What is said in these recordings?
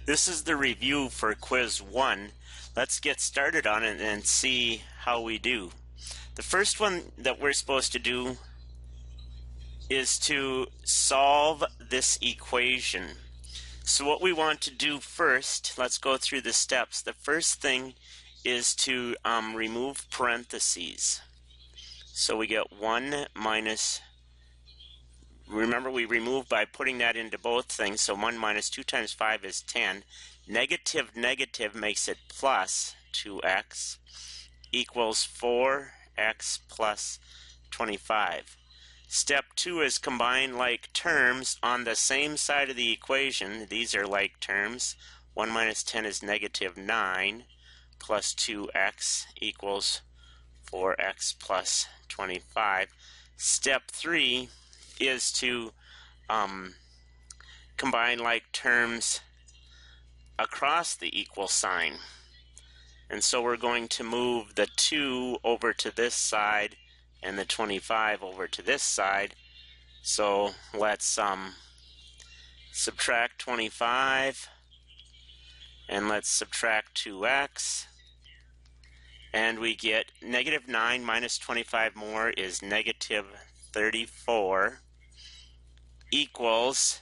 This is the review for quiz 1. Let's get started on it and see how we do. The first one that we're supposed to do is to solve this equation. So what we want to do first, let's go through the steps. The first thing is to remove parentheses. So we get 1 minus, remember we remove by putting that into both things, so 1 minus 2 times 5 is 10. Negative negative makes it plus 2x equals 4x plus 25. Step 2 is combine like terms on the same side of the equation. These are like terms. 1 minus 10 is negative 9 plus 2x equals 4x plus 25. Step 3 is to combine like terms across the equal sign. And so we're going to move the 2 over to this side and the 25 over to this side. So let's subtract 25 and let's subtract 2x. And we get negative 9 minus 25 more is negative 34 equals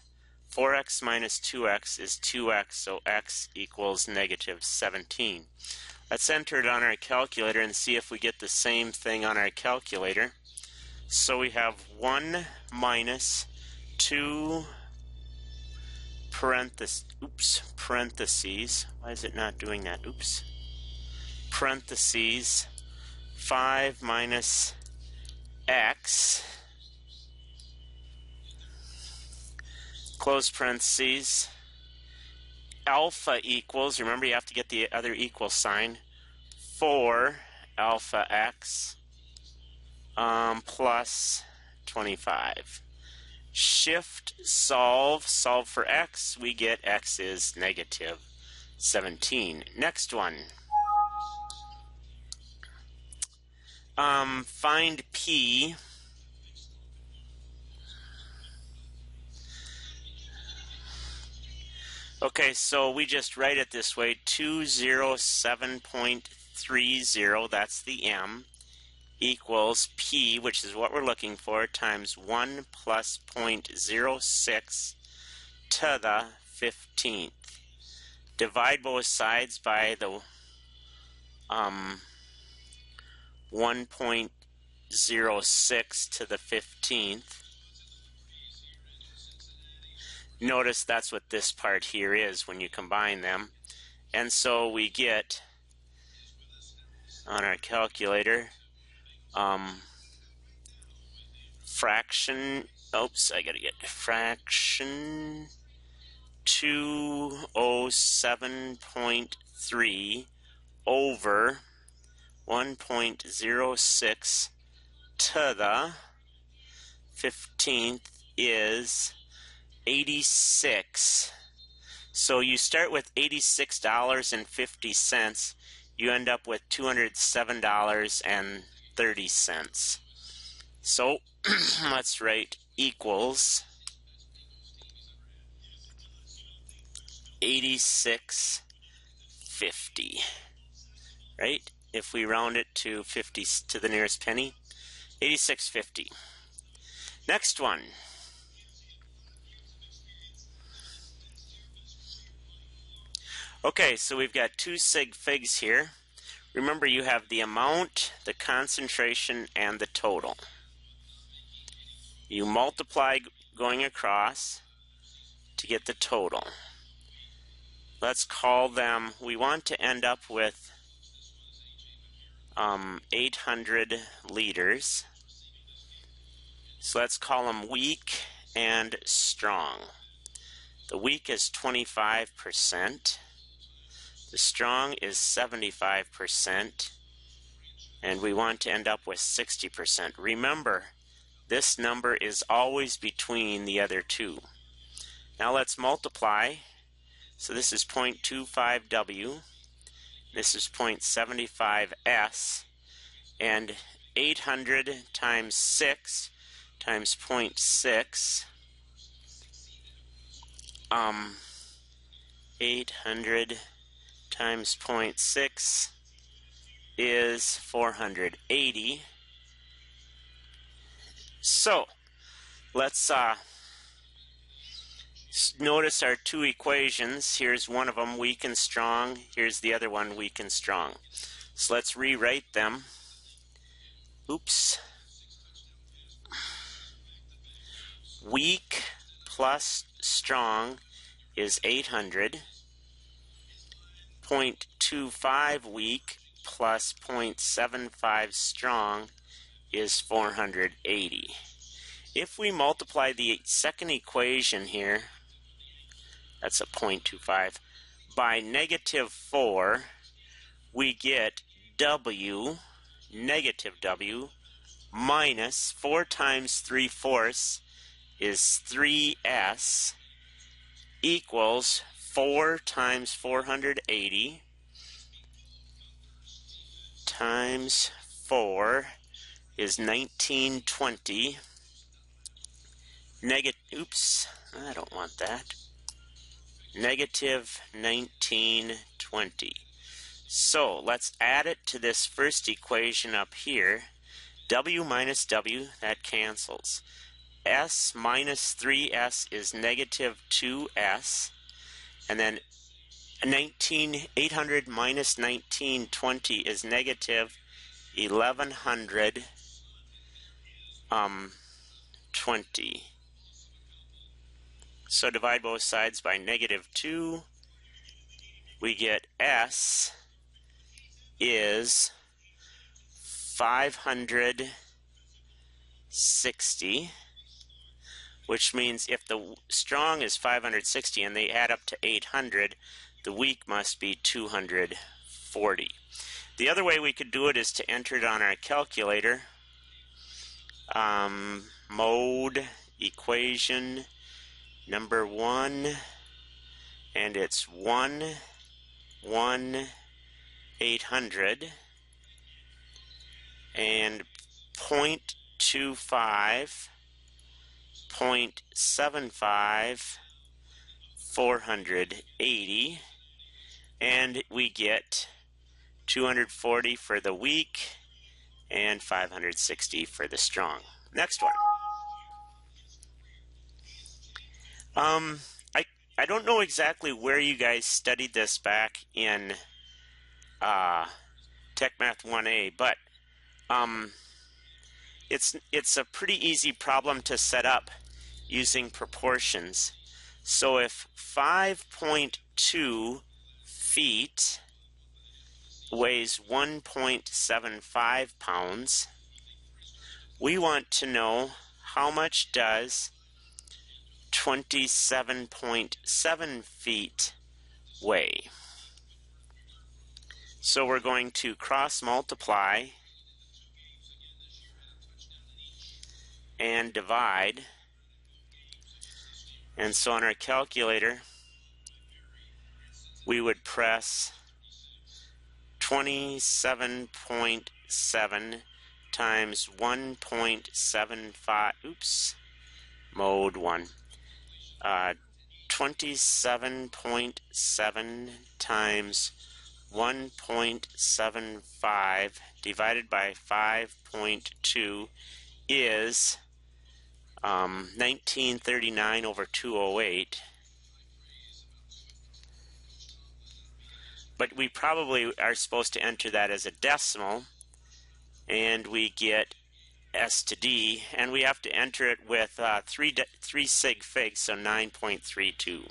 4x minus 2x is 2x, so x equals negative 17. Let's enter it on our calculator and see if we get the same thing on our calculator. So we have 1 minus 2 parentheses, why is it not doing that? Parentheses 5 minus x, close parentheses, alpha equals, remember you have to get the other equal sign, 4 alpha x plus 25. Shift solve for x, we get x is negative 17. Next one. Find p. Okay, so we just write it this way, 207.30, that's the m, equals p, which is what we're looking for, times 1 plus 0.06 to the 15th. Divide both sides by the 1.06 to the 15th. Notice that's what this part here is when you combine them. And so we get, on our calculator, fraction 207.3 over 1.06 to the 15th is 86. So you start with $86.50. You end up with $207.30. So let's write equals 86.50. Right? If we round it to 50 to the nearest penny, 86.50. Next one. Okay, so we've got two sig figs here. Remember, you have the amount, the concentration, and the total. You multiply going across to get the total. Let's call them, we want to end up with 800 liters. So let's call them weak and strong. The weak is 25%. The strong is 75%, and we want to end up with 60%. Remember, this number is always between the other two. Now let's multiply. So this is 0.25 W, this is 0.75 S, and 800 times 6 times 0.6 800 times 0.6 is 480. So let's notice our two equations. Here's one of them, weak and strong. Here's the other one, weak and strong. So let's rewrite them. Oops. Weak plus strong is 800. 0.25 weak plus 0.75 strong is 480. If we multiply the second equation here, that's a 0.25, by -4, we get W, negative W, minus 4 times 3/4 is 3s, equals 4 times 480 times 4 is 1920. Oops, I don't want that. Negative 1920. So let's add it to this first equation up here. W minus W, that cancels. S minus 3s is negative 2s. And then 800 minus 1920 is negative 1120. So divide both sides by -2. We get S is 560, which means if the strong is 560 and they add up to 800, the weak must be 240. The other way we could do it is to enter it on our calculator. Mode equation number 1, and it's 1,800, and 0.25, 0.75, 480, and we get 240 for the weak and 560 for the strong. Next one. I don't know exactly where you guys studied this back in Tech Math 1A, but it's a pretty easy problem to set up using proportions. So if 5.2 feet weighs 1.75 pounds, we want to know how much does 27.7 feet weigh. So we're going to cross multiply and divide. And so on our calculator, we would press 27.7 times 1.75, oops, mode 1. 27.7 times 1.75 divided by 5.2 is 1939 over 208. But we probably are supposed to enter that as a decimal, and we get S to D, and we have to enter it with 3 sig figs, so 9.32.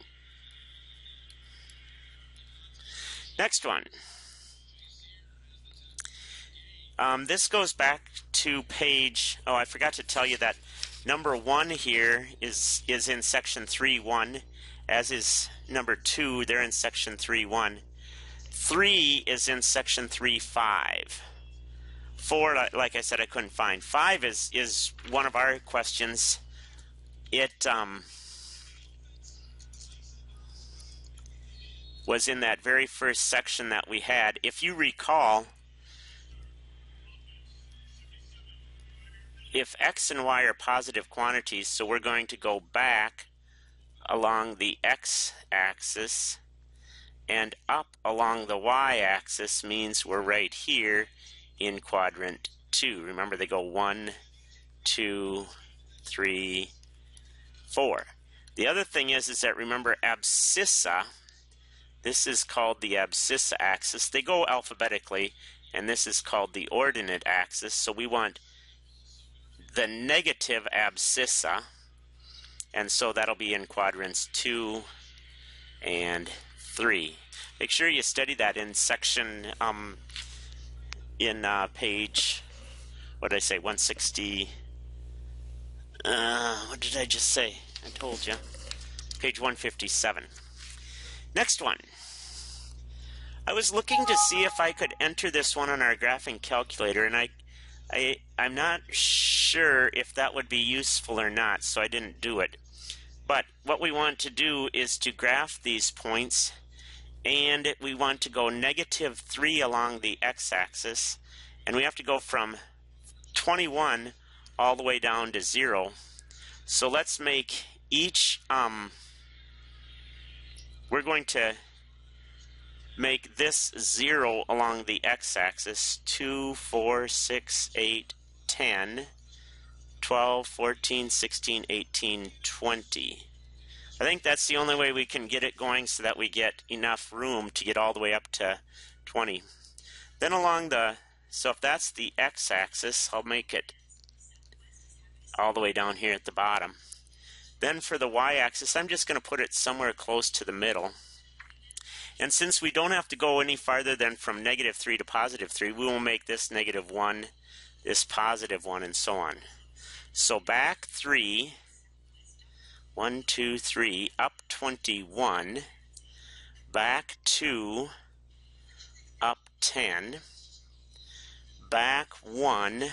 Next one. This goes back to page, oh, I forgot to tell you that number 1 here is in section 3.1, as is number 2, they're in section 3.1. 3 is in section 3.5. 4, like I said, I couldn't find. 5 is one of our questions. It was in that very first section that we had. If you recall, if x and y are positive quantities, so we're going to go back along the x-axis, and up along the y-axis means we're right here in quadrant 2. Remember, they go 1, 2, 3, 4. The other thing is that remember abscissa, this is called the abscissa axis. They go alphabetically, and this is called the ordinate axis. So we want the negative abscissa, and so that'll be in quadrants 2 and 3. Make sure you study that in section, in page, what did I say, 160, what did I just say? I told you. Page 157. Next one. I was looking to see if I could enter this one on our graphing calculator, and I'm not sure if that would be useful or not, so I didn't do it. But what we want to do is to graph these points, and we want to go -3 along the x-axis, and we have to go from 21 all the way down to 0. So let's make each, we're going to make this 0 along the x-axis, 2, 4, 6, 8, 10, 12, 14, 16, 18, 20. I think that's the only way we can get it going so that we get enough room to get all the way up to 20. Then along the, so if that's the x-axis, I'll make it all the way down here at the bottom. Then for the y-axis, I'm just going to put it somewhere close to the middle. And since we don't have to go any farther than from -3 to +3, we will make this -1, this +1, and so on. So back 3, 1, 2, 3, up 21, back 2, up 10, back 1,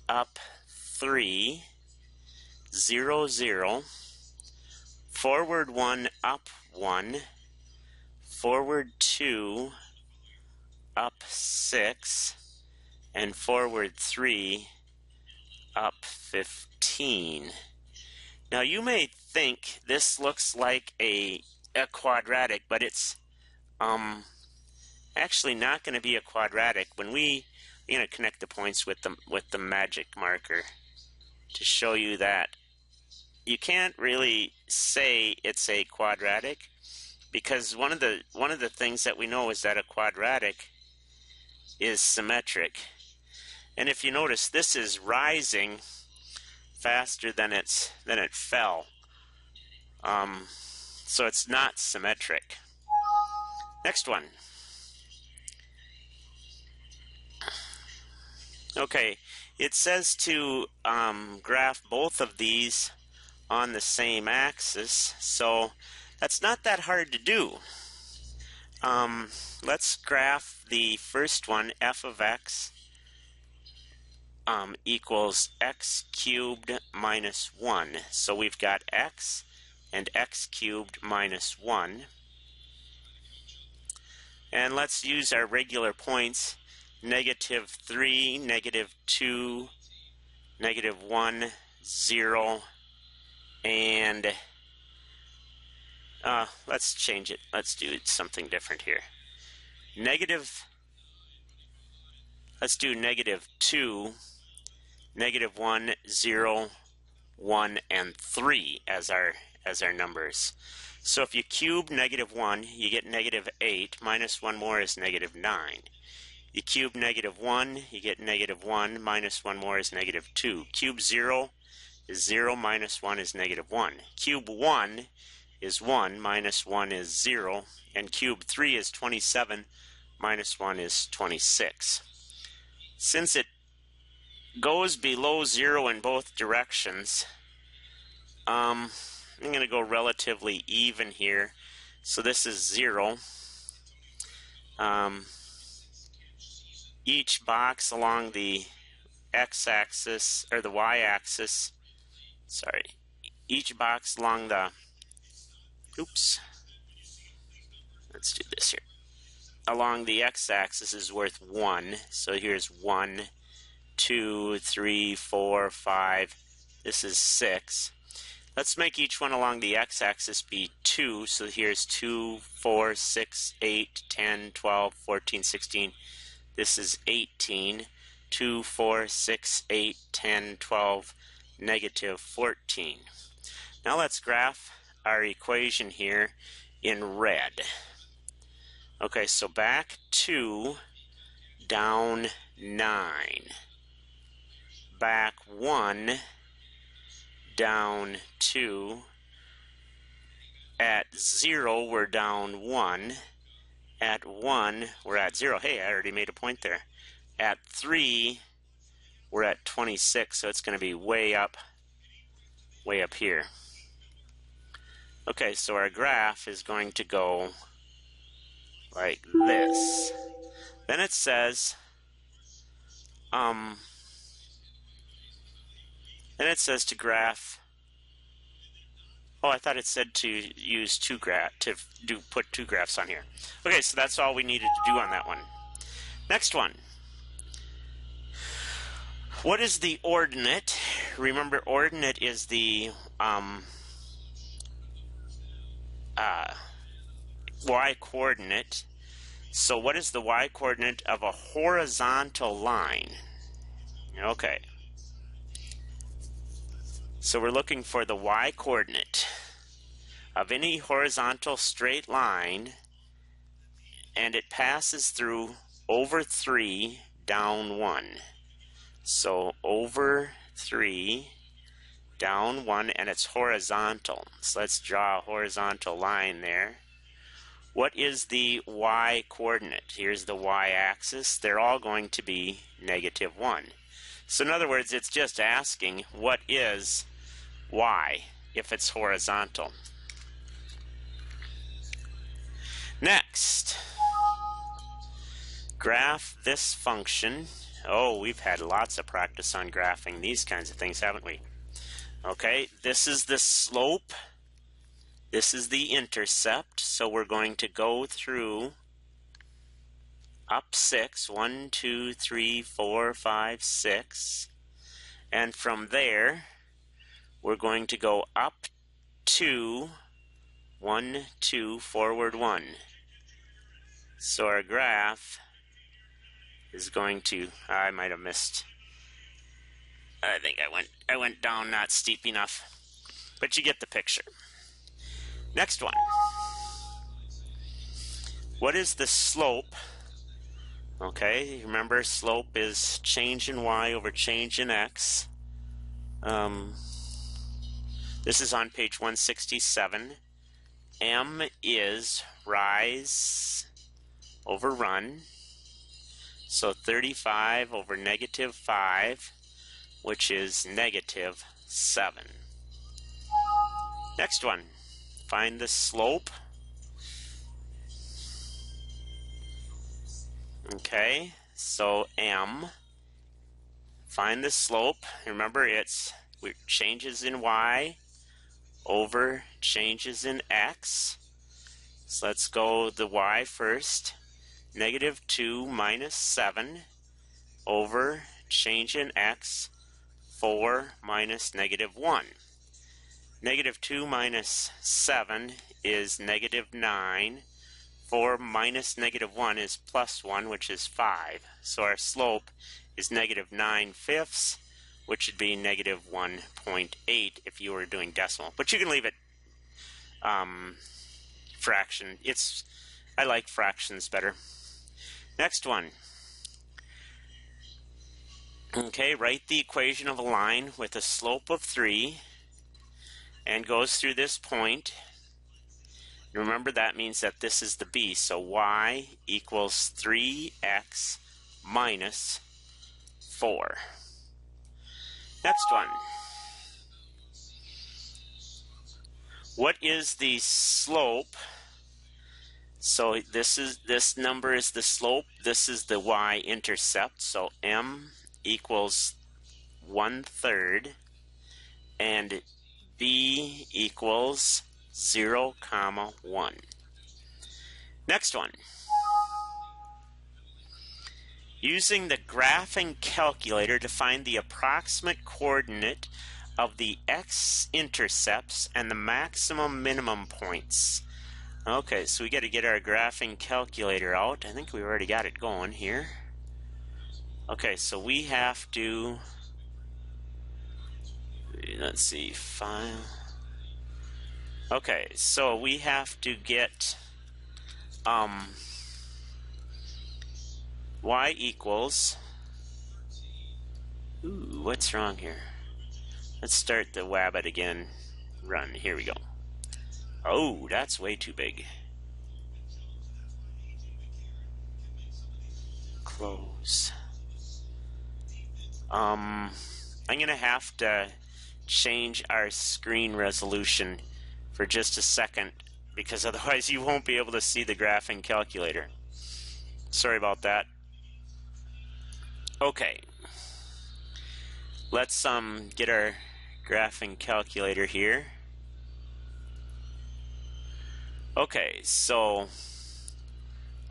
up 3, 0, 0, forward 1, up 1, forward 2, up 6, and forward 3, up 15. Now you may think this looks like a quadratic, but it's actually not going to be a quadratic. When we're going to connect the points with the magic marker to show you that you can't really say it's a quadratic, because one of the things that we know is that a quadratic is symmetric. And if you notice, this is rising faster than it fell. So it's not symmetric. Next one. Okay, it says to graph both of these on the same axis, so that's not that hard to do. Let's graph the first one, f of x equals x cubed minus 1. So we've got x and x cubed minus 1. And let's use our regular points, -3, -2, -1, 0, and let's change it. Let's do something different here. Let's do -2, -1, 0, 1, and 3 as our numbers. So if you cube -1, you get -8, minus 1 more is -9. You cube -1, you get -1, minus 1 more is -2. Cube 0 is 0, minus 1 is -1. Cube 1 is 1, minus 1 is 0. And cube 3 is 27, minus 1 is 26. Since it goes below 0 in both directions, I'm going to go relatively even here. So this is 0. Each box along the x-axis, or the y-axis, sorry, each box along the, let's do this here, along the x-axis is worth 1. So here's 1, 2, 3, 4, 5, this is 6. Let's make each one along the x-axis be 2. So here's 2, 4, 6, 8, 10, 12, 14, 16. This is 18. 2, 4, 6, 8, 10, 12, negative 14. Now let's graph our equation here in red. Okay, so back 2, down 9. Back 1, down 2. At 0, we're down 1. At 1, we're at 0. Hey, I already made a point there. At 3, we're at 26, so it's going to be way up here. Okay, so our graph is going to go like this. Then it says, to graph. Oh, I thought it said to use put two graphs on here. Okay, so that's all we needed to do on that one. Next one. What is the ordinate? Remember, ordinate is the y-coordinate. So what is the y-coordinate of a horizontal line? Okay. So we're looking for the y-coordinate of any horizontal straight line, and it passes through over 3, down 1. So over 3, down 1, and it's horizontal. So let's draw a horizontal line there. What is the y-coordinate? Here's the y-axis. They're all going to be negative 1. So in other words, it's just asking what is y if it's horizontal. Next, graph this function. Oh, we've had lots of practice on graphing these kinds of things, haven't we? Okay, this is the slope. This is the intercept. So we're going to go through up 6. 1, 2, 3, 4, 5, 6. And from there, we're going to go up 2, 1, 2, forward 1. So our graph is going to, I might have missed. I think I went down not steep enough. But you get the picture. Next one. What is the slope? Okay, remember slope is change in y over change in x. This is on page 167. M is rise over run. So 35 over negative 5, which is negative 7. Next one. Find the slope. Okay, so M. Find the slope. Remember, it's changes in y over changes in x. So let's go the y first. Negative 2 minus 7 over change in x, 4 minus negative 1. Negative 2 minus 7 is negative 9. 4 minus negative 1 is plus 1, which is 5. So our slope is negative 9/5, which would be negative 1.8 if you were doing decimal. But you can leave it fraction. I like fractions better. Next one. Okay, write the equation of a line with a slope of 3 and goes through this point. Remember, that means that this is the b, so y equals 3x minus 4. Next one. What is the slope? So this number is the slope. This is the y-intercept. So m equals 1/3, and b equals 0, 1. Next one. Using the graphing calculator to find the approximate coordinate of the x-intercepts and the maximum minimum points. Okay, so we got to get our graphing calculator out. I think we already got it going here. Okay, so we have to, let's see, file. Okay, so we have to get y equals, ooh, what's wrong here? Let's start the Wabbit again. Run, here we go. Oh, that's way too big. Close. I'm gonna have to change our screen resolution for just a second, because otherwise you won't be able to see the graphing calculator. Sorry about that. Okay. Let's get our graphing calculator here. Okay, so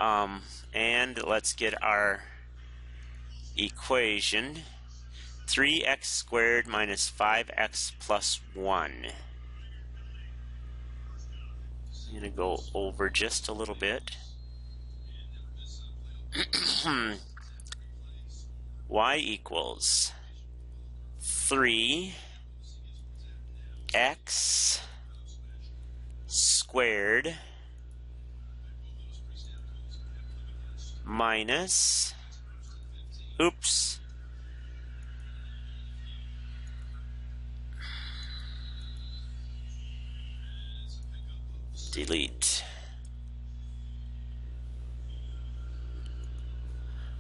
and let's get our equation. 3x squared minus 5x plus 1. I'm going to go over just a little bit. Y equals 3x squared minus, oops, delete,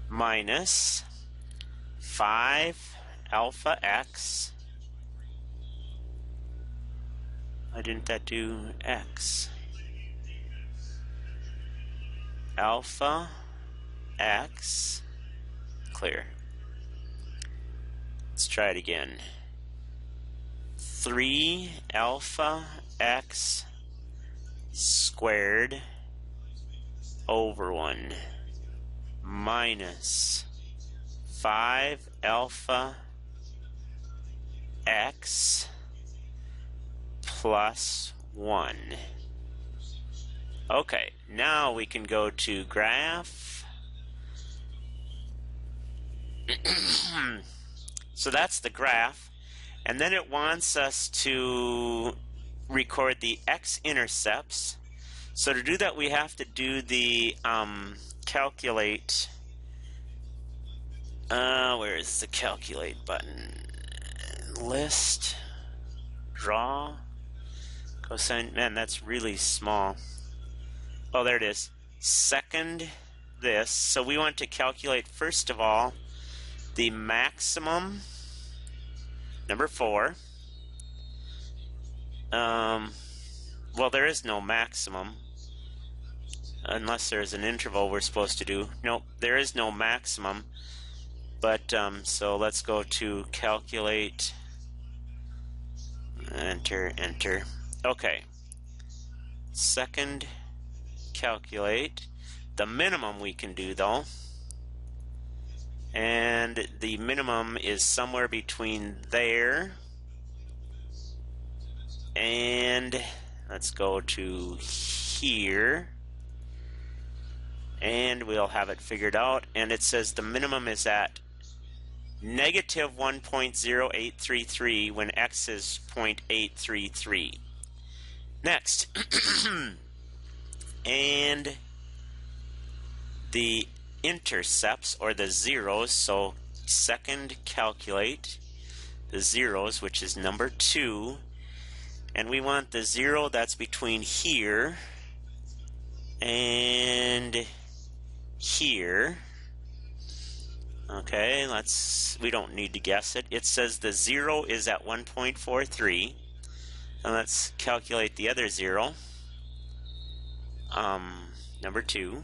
minus 5 alpha x. Why didn't that do x? Alpha x, clear. Let's try it again. 3 alpha x squared over 1 minus 5 alpha x plus 1. Okay, now we can go to graph. So that's the graph, and then it wants us to record the x-intercepts. So to do that, we have to do the calculate. Where is the calculate button? List, draw, cosine. Man, that's really small. Oh, there it is. Second this. So we want to calculate, first of all, the maximum, number 4. Well, there is no maximum unless there's an interval we're supposed to do. Nope, there is no maximum. But so let's go to calculate, enter, enter. Okay, second calculate. The minimum we can do though, and the minimum is somewhere between there and, let's go to here, and we'll have it figured out. And it says the minimum is at negative 1.0833 when x is 0.833. Next, and the intercepts, or the zeros, so second calculate the zeros, which is number 2, and we want the 0 that's between here and here. Okay, we don't need to guess it. It says the 0 is at 1.43, and let's calculate the other 0, number 2.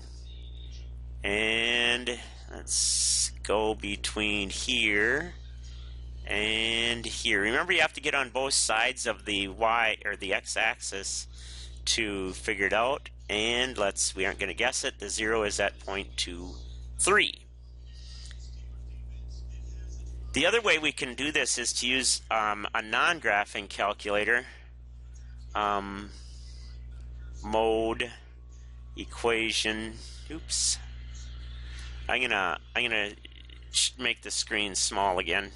And let's go between here and here. Remember, you have to get on both sides of the y or the x-axis to figure it out. And we aren't going to guess it. The 0 is at 0.23. The other way we can do this is to use a non-graphing calculator. Mode, equation. Oops. I'm gonna make the screen small again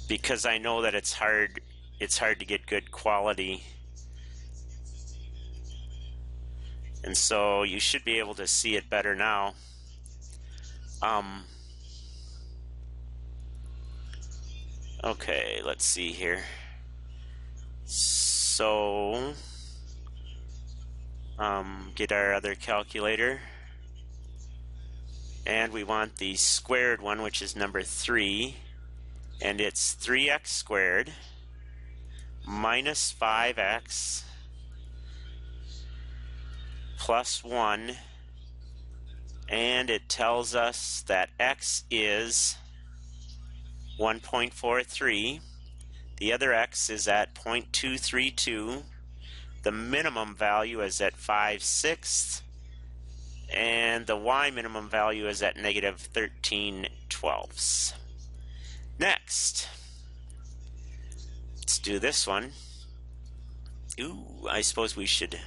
because I know that it's hard to get good quality, and so you should be able to see it better now. Okay, let's see here. So get our other calculator, and we want the squared one, which is number 3, and it's 3x squared minus 5x plus 1, and it tells us that x is 1.43, the other x is at 0.232, the minimum value is at 5/6, and the y minimum value is at negative 13/12. Next, let's do this one. Ooh, I suppose we should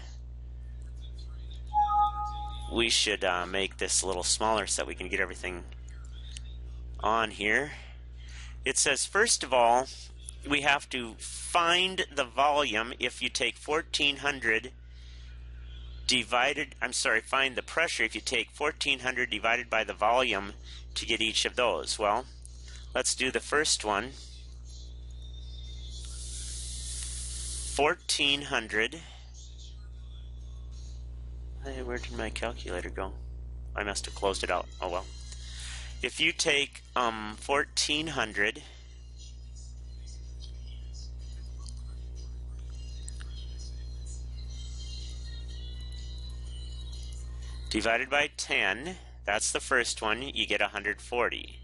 make this a little smaller so that we can get everything on here. It says, first of all, we have to find the volume if you take 1400 divided, find the pressure if you take 1400 divided by the volume to get each of those. Well, let's do the first one. 1400. Hey, where did my calculator go? I must have closed it out. Oh well. If you take 1400 divided by 10, that's the first one, you get 140.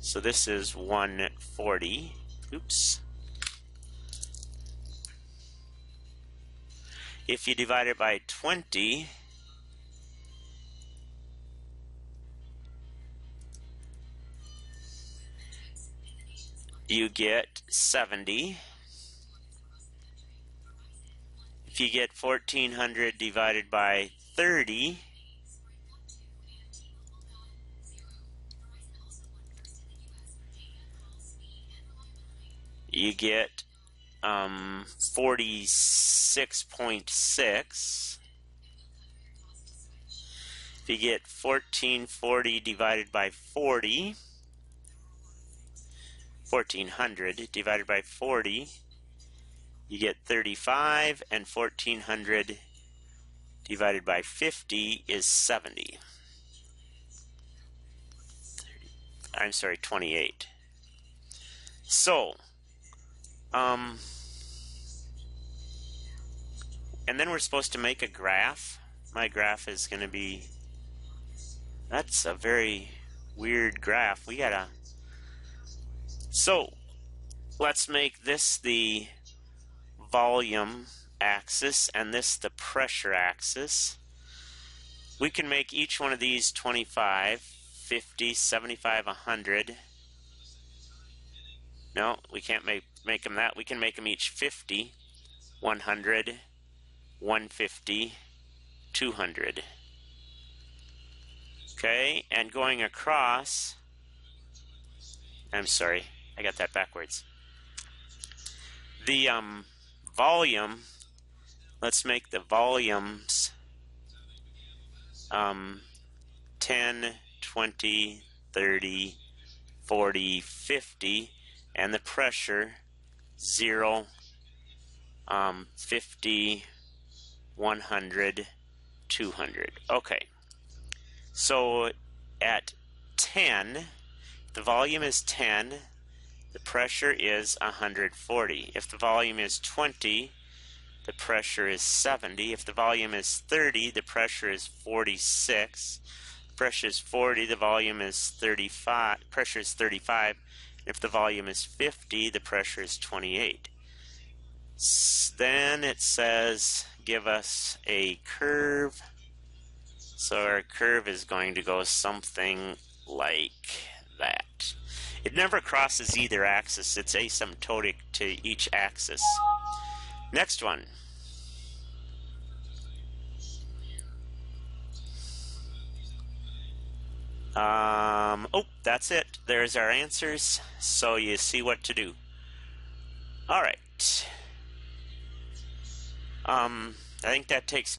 So this is 140. Oops. If you divide it by 20, you get 70. If you get 1400 divided by 30, you get 46.6. If you get 1440 divided by 40, 1400 divided by 40, you get 35, and 1400 divided by 50 is 70. I'm sorry, 28. So, and then we're supposed to make a graph. My graph is going to be, that's a very weird graph. We gotta, so let's make this the volume axis and this the pressure axis. We can make each one of these 25, 50, 75, 100. No, we can't make them that. We can make them each 50, 100, 150, 200. Okay, and going across, I'm sorry, I got that backwards. The volume, let's make the volumes 10, 20, 30, 40, 50, and the pressure 0, 50, 100, 200. Okay, so at 10, the volume is 10, the pressure is 140. If the volume is 20, the pressure is 70. If the volume is 30, the pressure is 46. Pressure is 40, the volume is 35. Pressure is 35. If the volume is 50, the pressure is 28. Then it says, give us a curve. So our curve is going to go something like that. It never crosses either axis. It's asymptotic to each axis. Next one. Oh, that's it. There's our answers. So you see what to do. All right. I think that takes